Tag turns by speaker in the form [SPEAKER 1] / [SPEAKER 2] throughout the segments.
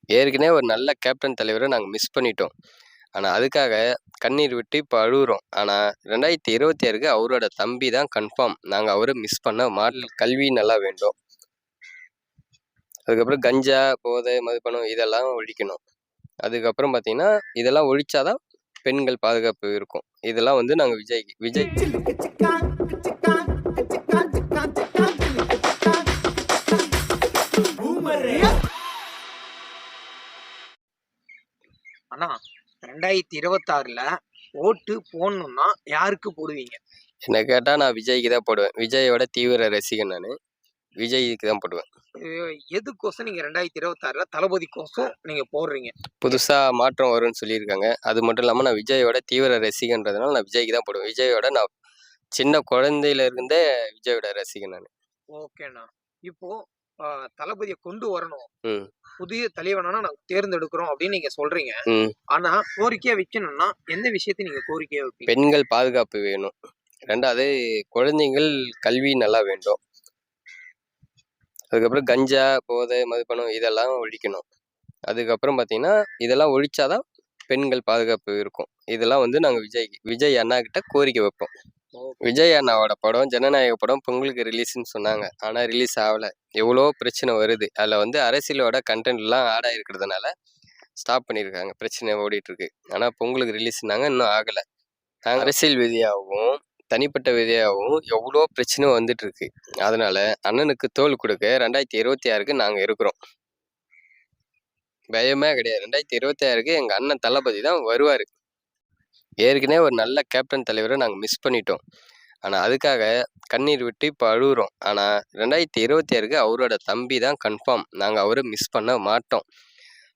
[SPEAKER 1] ஏற்கனவே ஒரு நல்ல கேப்டன் தலைவரை நாங்க மிஸ் பண்ணிட்டோம். ஆனா, அதுக்காக கண்ணீர் விட்டு இப்ப அழுவுறோம். ஆனா, 2026க்கு அவரோட தம்பி தான் கன்ஃபார்ம். நாங்க அவர மிஸ் பண்ண கல்வி நல்லா வேண்டும். அதுக்கப்புறம் கஞ்சா, போதை, மதுபானம் இதெல்லாம் ஒழிக்கணும். அதுக்கப்புறம் பார்த்தீங்கன்னா, இதெல்லாம் ஒழிச்சா தான் பெண்கள் பாதுகாப்பு இருக்கும். இதெல்லாம் வந்து நாங்க விஜய்
[SPEAKER 2] அண்ணா 2026ல ஓட்டு போடணும்னா யாருக்கு போடுவீங்க?
[SPEAKER 1] என்ன கேட்டா நான் விஜய்க்கு தான் போடுவேன். விஜயோட தீவிர ரசிகன் நானு. விஜய்க்கு தான் போடுவேன்.
[SPEAKER 2] எதுக்கோசம் நீங்க 2026ல தளபதிக்கோசம் நீங்க போடுறீங்க?
[SPEAKER 1] புதுசா மாற்றம் வரும்னு சொல்லியிருக்காங்க. அது மட்டும் இல்லாம நான் விஜயோட தீவிர ரசிகன்றதுனால நான் விஜய்க்கு தான் போடுவேன். விஜயோட நான் சின்ன குழந்தையில இருந்தே விஜயோட ரசிகன் நானு.
[SPEAKER 2] ஓகேண்ணா. இப்போ தளபதிய கொண்டு வரணும்.
[SPEAKER 1] ம்.
[SPEAKER 2] புதிய தலைவனா நாங்க தேர்ந்தெடுக்கிறோம் அப்படின்னு நீங்க சொல்றீங்க.
[SPEAKER 1] ம்.
[SPEAKER 2] ஆனா கோரிக்கையா வைக்கணும்னா எந்த விஷயத்தை நீங்க கோரிக்கையா வைப்பீங்க?
[SPEAKER 1] பெண்கள் பாதுகாப்பு வேணும். 2வது குழந்தைகள் கல்வி நல்லா வேண்டும். அதுக்கப்புறம் கஞ்சா, போதை, மதுபானம் இதெல்லாம் ஒழிக்கணும். அதுக்கப்புறம் பார்த்தீங்கன்னா, இதெல்லாம் ஒழிச்சா தான் பெண்கள் பாதுகாப்பு இருக்கும். இதெல்லாம் வந்து நாங்க விஜய் அண்ணா கிட்ட கோரிக்கை வைப்போம். விஜய் அண்ணாவோட படம் ஜனநாயக படம் பொங்கலுக்கு ரிலீஸ்ன்னு சொன்னாங்க. ஆனா ரிலீஸ் ஆகல. எவ்வளோ பிரச்சனை வருது. அதில் வந்து அரசியலோட கண்டென்ட்லாம் ஆட் ஆகிருக்கிறதுனால ஸ்டாப் பண்ணியிருக்காங்க. பிரச்சனை ஓடிட்டு இருக்கு. ஆனால் பொங்கலுக்கு ரிலீஸ்னாங்க, இன்னும் ஆகலை. நாங்கள் அரசியல் ரீதியாகவும் தனிப்பட்ட ரீதியாகவும் எவ்வளோ பிரச்சனை வந்துட்டு இருக்கு. அதனால அண்ணனுக்கு தோள் கொடுக்க 2026க்கு நாங்கள் இருக்கிறோம். பயமே கிடையாது. 2026க்கு எங்க அண்ணன் தளபதி தான் வருவாரு. ஏற்கனவே ஒரு நல்ல கேப்டன் தலைவரை நாங்க மிஸ் பண்ணிட்டோம். ஆனா, அதுக்காக கண்ணீர் விட்டு இப்ப அழுவுறோம். ஆனா, 2026க்கு அவரோட தம்பி தான் கன்ஃபார்ம். நாங்க அவர மிஸ் பண்ண மாட்டோம்.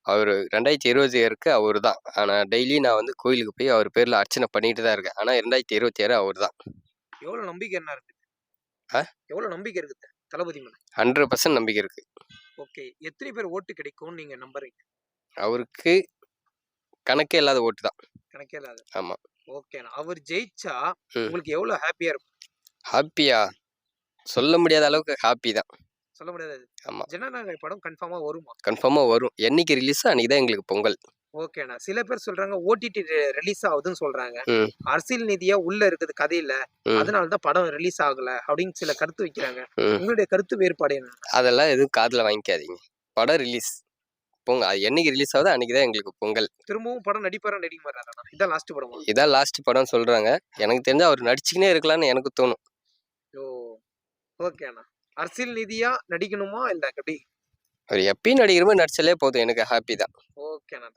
[SPEAKER 1] அவரு 2026க்கு அவரு தான். ஆனா, டெய்லி நான் வந்து கோயிலுக்கு போய் அவர் பேர்ல அர்ச்சனை பண்ணிட்டு தான் இருக்கேன். ஆனா, 2026 அவரு தான்.
[SPEAKER 2] எவ்வளவு நம்பிக்கை என்ன இருக்கு? எவ்வளவு நம்பிக்கை இருக்கு தளபதி மேல?
[SPEAKER 1] 100% நம்பிக்கை இருக்கு.
[SPEAKER 2] ஓகே. எத்தனை பேர் ஓட்டு கிடைக்கும்னு நீங்க நம்புறீங்க?
[SPEAKER 1] அவருக்கு கணக்கே இல்லாத ஓட்டு தான்.
[SPEAKER 2] கணக்கே இல்லாத.
[SPEAKER 1] ஆமா.
[SPEAKER 2] ஓகேண்ணா. அவர் ஜெயிச்சா உங்களுக்கு எவ்வளவு ஹாப்பியா இருக்கும்?
[SPEAKER 1] ஹாப்பியா? சொல்ல முடியாத அளவுக்கு ஹாப்பி தான்.
[SPEAKER 2] சொல்ல முடியாது.
[SPEAKER 1] ஆமா.
[SPEAKER 2] ஜனநாயக படம் கன்ஃபார்மா வருமா?
[SPEAKER 1] கன்ஃபார்மா வரும். என்னைக்கு ரிலீஸோ அன்னைக்கு தான் எங்களுக்கு பொங்கல்.
[SPEAKER 2] ஓகேண்ணா. சில பேர் சொல்றாங்க ஓடிடி ரிலீஸ் ஆகுதுன்னு சொல்றாங்க. அரசியல் நீதியா உள்ள இருக்குது கதையில. அதனால தான் படம் ரிலீஸ் ஆகல அப்படின்னு சில கருத்து வைக்கிறாங்க. உங்களுடைய கருத்து வேறுபாடு என்ன?
[SPEAKER 1] அதெல்லாம் எதுவும் காதுல வாங்கிக்காதீங்க. படம் ரிலீஸ். பொங்கல் அது என்னைக்கு ரிலீஸ் ஆகுதோ அன்னைக்கு தான் எங்களுக்கு பொங்கல்.
[SPEAKER 2] திரும்பவும் படம் நடிப்பாரா நடிக்க மாட்டாரா? இதான் லாஸ்ட் படமா?
[SPEAKER 1] இதான் லாஸ்ட் படம் சொல்றாங்க. எனக்கு தெரிஞ்சு அவர் நடிச்சுக்கினே இருக்கலாம்னு எனக்கு தோணும்.
[SPEAKER 2] ஓ! ஓகேண்ணா. அரசியல் நீதியா நடிக்கணுமா இல்ல எப்படி?
[SPEAKER 1] அவர் எப்பயும் நடிக்கிற மாதிரி நடிச்சாலே போதும். எனக்கு ஹாப்பி தான்.
[SPEAKER 2] ஓகேண்ணா.